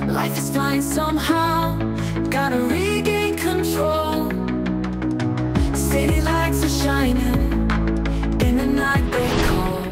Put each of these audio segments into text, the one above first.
Life is fine somehow, gotta regain control. City lights are shining in the night they call.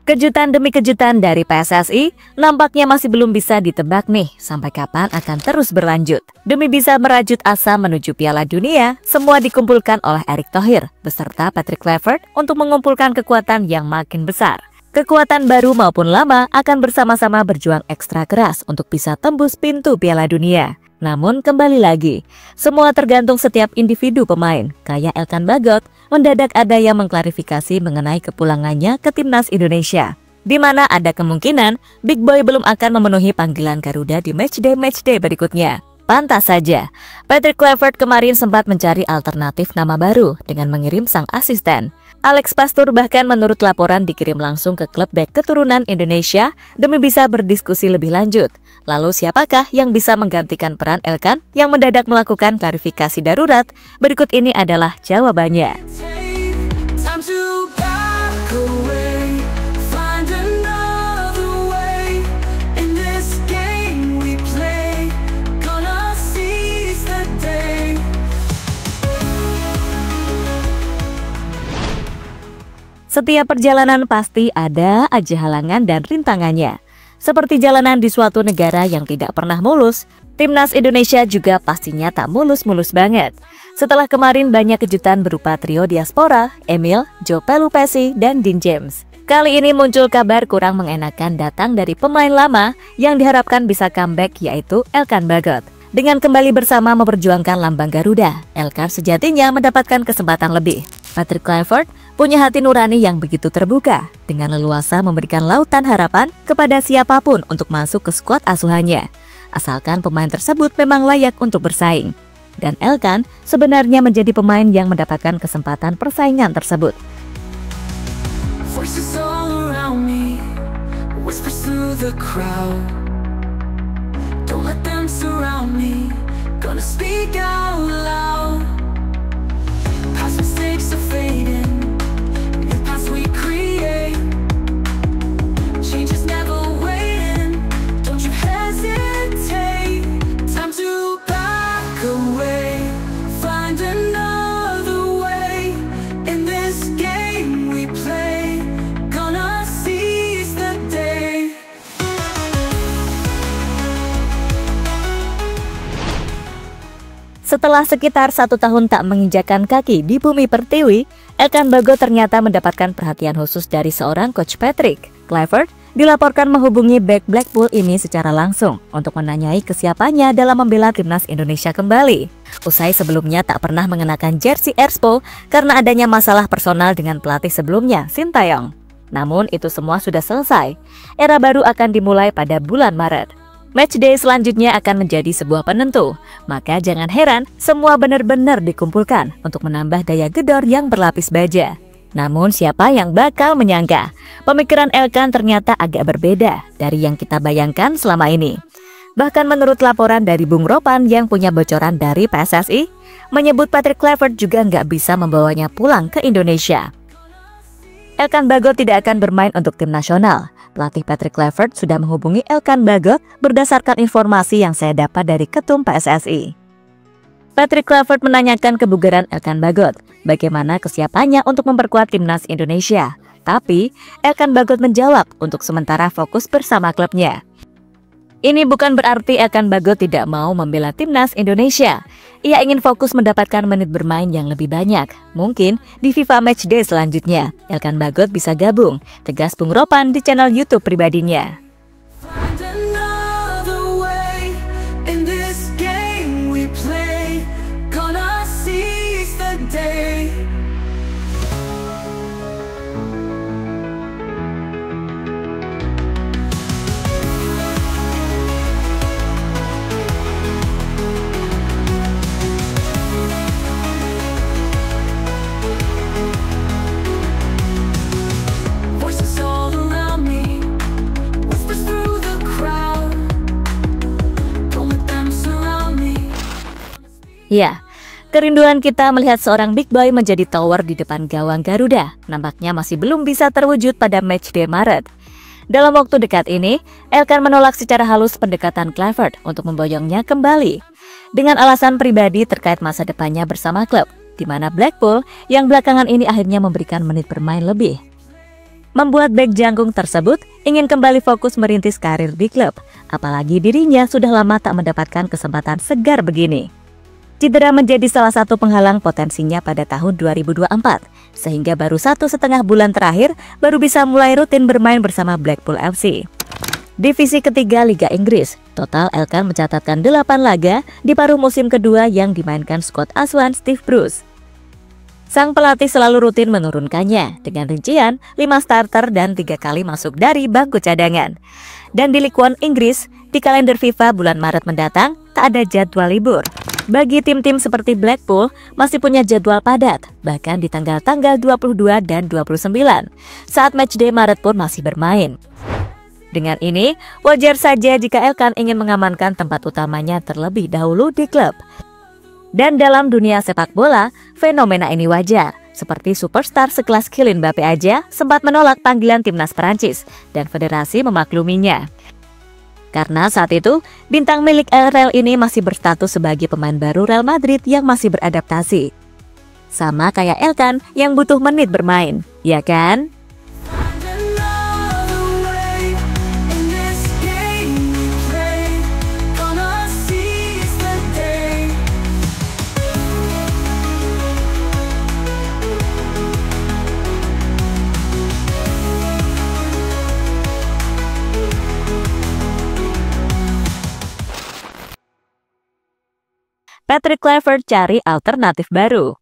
Kejutan demi kejutan dari PSSI nampaknya masih belum bisa ditebak nih sampai kapan akan terus berlanjut. Demi bisa merajut asa menuju Piala Dunia, semua dikumpulkan oleh Erick Thohir beserta Patrick Kluivert untuk mengumpulkan kekuatan yang makin besar. Kekuatan baru maupun lama akan bersama-sama berjuang ekstra keras untuk bisa tembus pintu Piala Dunia. Namun kembali lagi, semua tergantung setiap individu pemain. Kayak Elkan Bagot, mendadak ada yang mengklarifikasi mengenai kepulangannya ke timnas Indonesia, di mana ada kemungkinan Big Boy belum akan memenuhi panggilan Garuda di matchday berikutnya. Pantas saja, Patrick Kluivert kemarin sempat mencari alternatif nama baru dengan mengirim sang asisten. Alex Pastur bahkan menurut laporan dikirim langsung ke klub bek keturunan Indonesia demi bisa berdiskusi lebih lanjut. Lalu siapakah yang bisa menggantikan peran Elkan yang mendadak melakukan klarifikasi darurat? Berikut ini adalah jawabannya. Time to back away, find another way. In this game we play, gonna seize the day. Setiap perjalanan pasti ada aja halangan dan rintangannya. Seperti jalanan di suatu negara yang tidak pernah mulus, timnas Indonesia juga pastinya tak mulus-mulus banget. Setelah kemarin banyak kejutan berupa trio diaspora, Emil, Joe Pelupesi, dan Dean James. Kali ini muncul kabar kurang mengenakan datang dari pemain lama yang diharapkan bisa comeback, yaitu Elkan Bagot. Dengan kembali bersama memperjuangkan lambang Garuda, Elkan sejatinya mendapatkan kesempatan lebih. Patrick Kluivert punya hati nurani yang begitu terbuka, dengan leluasa memberikan lautan harapan kepada siapapun untuk masuk ke skuad asuhannya, asalkan pemain tersebut memang layak untuk bersaing. Dan Elkan sebenarnya menjadi pemain yang mendapatkan kesempatan persaingan tersebut. Voices all around me, whispers through the crowd. Don't let them surround me, gonna speak out loud. Past mistakes are fading, new paths we create. Change is never waiting, don't you hesitate. Time to back away, find another way. In this game we play, gonna seize the day. Setelah sekitar 1 tahun tak menginjakan kaki di bumi pertiwi, Elkan Bagot ternyata mendapatkan perhatian khusus dari seorang coach Patrick. Kluivert dilaporkan menghubungi bek Blackpool ini secara langsung untuk menanyai kesiapannya dalam membela timnas Indonesia kembali. Usai sebelumnya tak pernah mengenakan jersey Erspo karena adanya masalah personal dengan pelatih sebelumnya, Sintayong. Namun itu semua sudah selesai. Era baru akan dimulai pada bulan Maret. Matchday selanjutnya akan menjadi sebuah penentu, maka jangan heran semua benar-benar dikumpulkan untuk menambah daya gedor yang berlapis baja. Namun siapa yang bakal menyangka, pemikiran Elkan ternyata agak berbeda dari yang kita bayangkan selama ini. Bahkan menurut laporan dari Bung Ropan yang punya bocoran dari PSSI, menyebut Patrick Kluivert juga nggak bisa membawanya pulang ke Indonesia. Elkan Bagot tidak akan bermain untuk tim nasional. Pelatih Patrick Kluivert sudah menghubungi Elkan Bagot berdasarkan informasi yang saya dapat dari Ketum PSSI. Patrick Kluivert menanyakan kebugaran Elkan Bagot, bagaimana kesiapannya untuk memperkuat timnas Indonesia. Tapi Elkan Bagot menjawab untuk sementara fokus bersama klubnya. Ini bukan berarti Elkan Bagot tidak mau membela timnas Indonesia. Ia ingin fokus mendapatkan menit bermain yang lebih banyak. Mungkin di FIFA Matchday selanjutnya, Elkan Bagot bisa gabung, tegas Bung Ropan di channel YouTube pribadinya. Find another way, in this game we play, gonna seize the day. Voices all around me, whispers through the crowd. Don't let them surround me. Ya, kerinduan kita melihat seorang Big Boy menjadi tower di depan gawang Garuda nampaknya masih belum bisa terwujud pada Matchday Maret. Dalam waktu dekat ini, Elkan menolak secara halus pendekatan Clifford untuk memboyongnya kembali dengan alasan pribadi terkait masa depannya bersama klub, di mana Blackpool yang belakangan ini akhirnya memberikan menit bermain lebih. Membuat bek jangkung tersebut ingin kembali fokus merintis karir di klub, apalagi dirinya sudah lama tak mendapatkan kesempatan segar begini. Cedera menjadi salah satu penghalang potensinya pada tahun 2024, sehingga baru 1,5 bulan terakhir baru bisa mulai rutin bermain bersama Blackpool FC. Divisi ketiga Liga Inggris, total Elkan mencatatkan 8 laga di paruh musim kedua yang dimainkan skuad asuhan Steve Bruce. Sang pelatih selalu rutin menurunkannya dengan rincian 5 starter dan 3 kali masuk dari bangku cadangan. Dan di Ligue 1 Inggris, di kalender FIFA bulan Maret mendatang tak ada jadwal libur. Bagi tim-tim seperti Blackpool masih punya jadwal padat, bahkan di tanggal-tanggal 22 dan 29 saat matchday Maret pun masih bermain. Dengan ini, wajar saja jika Elkan ingin mengamankan tempat utamanya terlebih dahulu di klub. Dan dalam dunia sepak bola, fenomena ini wajar. Seperti superstar sekelas Kylian Mbappe aja sempat menolak panggilan timnas Perancis dan federasi memakluminya. Karena saat itu, bintang milik El Real ini masih berstatus sebagai pemain baru Real Madrid yang masih beradaptasi. Sama kayak Elkan yang butuh menit bermain, ya kan? Patrick Kluivert cari alternatif baru.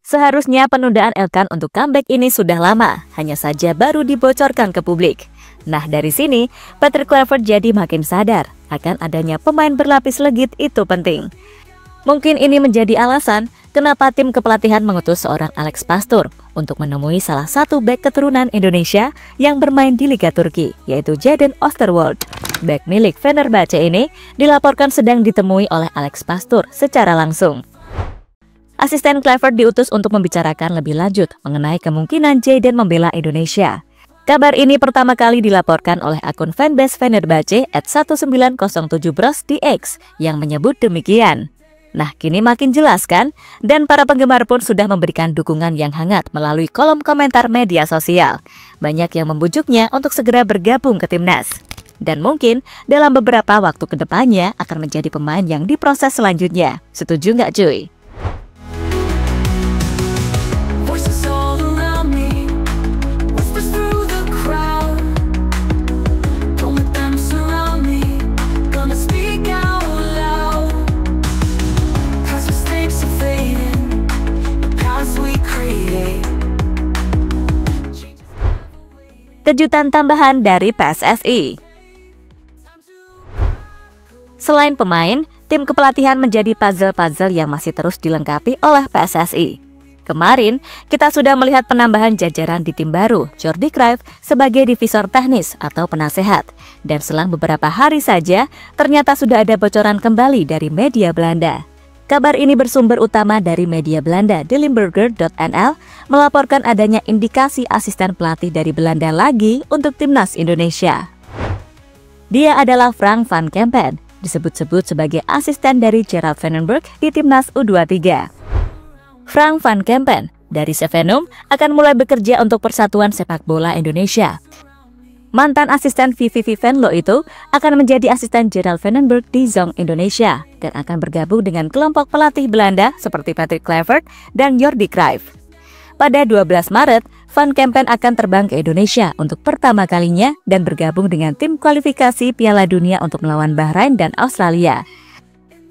Seharusnya penundaan Elkan untuk comeback ini sudah lama, hanya saja baru dibocorkan ke publik. Nah dari sini, Patrick Kluivert jadi makin sadar akan adanya pemain berlapis legit itu penting. Mungkin ini menjadi alasan kenapa tim kepelatihan mengutus seorang Alex Pastoor untuk menemui salah satu bek keturunan Indonesia yang bermain di Liga Turki, yaitu Jadon Oosterwolde. Bek milik Fenerbahce ini dilaporkan sedang ditemui oleh Alex Pastoor secara langsung. Asisten Kluivert diutus untuk membicarakan lebih lanjut mengenai kemungkinan Jadon membela Indonesia. Kabar ini pertama kali dilaporkan oleh akun fanbase Fenerbahce @1907bros di X yang menyebut demikian. Nah, kini makin jelas kan? Dan para penggemar pun sudah memberikan dukungan yang hangat melalui kolom komentar media sosial. Banyak yang membujuknya untuk segera bergabung ke timnas. Dan mungkin dalam beberapa waktu ke depannya akan menjadi pemain yang diproses selanjutnya. Setuju nggak cuy? Kejutan tambahan dari PSSI. Selain pemain, tim kepelatihan menjadi puzzle-puzzle yang masih terus dilengkapi oleh PSSI. Kemarin, kita sudah melihat penambahan jajaran di tim baru, Jordi Cruijff sebagai divisor teknis atau penasehat. Dan selang beberapa hari saja, ternyata sudah ada bocoran kembali dari media Belanda. Kabar ini bersumber utama dari media Belanda, de Limburger.nl, melaporkan adanya indikasi asisten pelatih dari Belanda lagi untuk timnas Indonesia. Dia adalah Frank van Kempen, disebut-sebut sebagai asisten dari Gerard Vandenberg di timnas U23. Frank van Kempen dari Zevenum akan mulai bekerja untuk Persatuan Sepak Bola Indonesia. Mantan asisten Vivi Venlo itu akan menjadi asisten Gerard Vandenberg di Zong Indonesia dan akan bergabung dengan kelompok pelatih Belanda seperti Patrick Kluivert dan Jordi Cruijff. Pada 12 Maret, Van Kempen akan terbang ke Indonesia untuk pertama kalinya dan bergabung dengan tim kualifikasi Piala Dunia untuk melawan Bahrain dan Australia.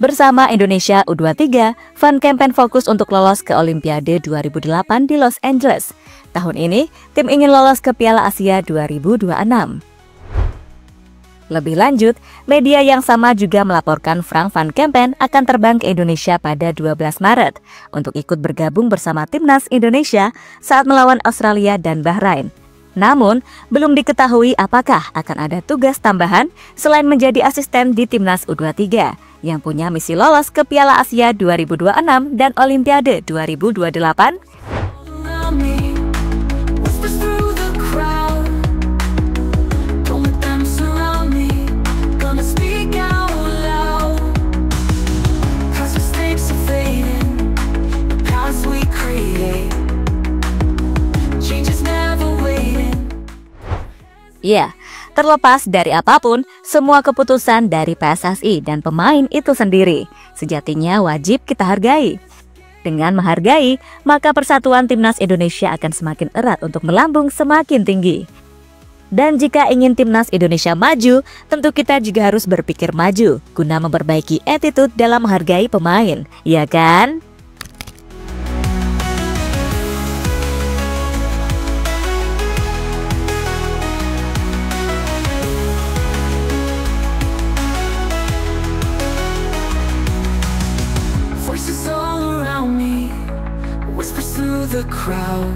Bersama Indonesia U23, Van Kempen fokus untuk lolos ke Olimpiade 2008 di Los Angeles. Tahun ini, tim ingin lolos ke Piala Asia 2026. Lebih lanjut, media yang sama juga melaporkan Frank van Kempen akan terbang ke Indonesia pada 12 Maret untuk ikut bergabung bersama timnas Indonesia saat melawan Australia dan Bahrain. Namun, belum diketahui apakah akan ada tugas tambahan selain menjadi asisten di timnas U23 yang punya misi lolos ke Piala Asia 2026 dan Olimpiade 2028. Ya, terlepas dari apapun, semua keputusan dari PSSI dan pemain itu sendiri sejatinya wajib kita hargai. Dengan menghargai, maka persatuan timnas Indonesia akan semakin erat untuk melambung semakin tinggi. Dan jika ingin timnas Indonesia maju, tentu kita juga harus berpikir maju guna memperbaiki attitude dalam menghargai pemain, ya kan? Voices all around me, whispers through the crowd.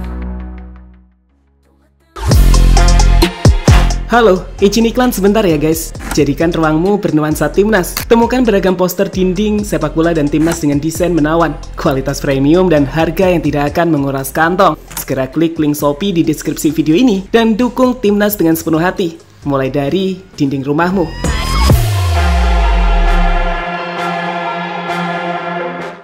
Halo, izin iklan sebentar ya guys. Jadikan ruangmu bernuansa timnas. Temukan beragam poster dinding, sepak bola dan timnas dengan desain menawan, kualitas premium dan harga yang tidak akan menguras kantong. Segera klik link Shopee di deskripsi video ini dan dukung timnas dengan sepenuh hati. Mulai dari dinding rumahmu.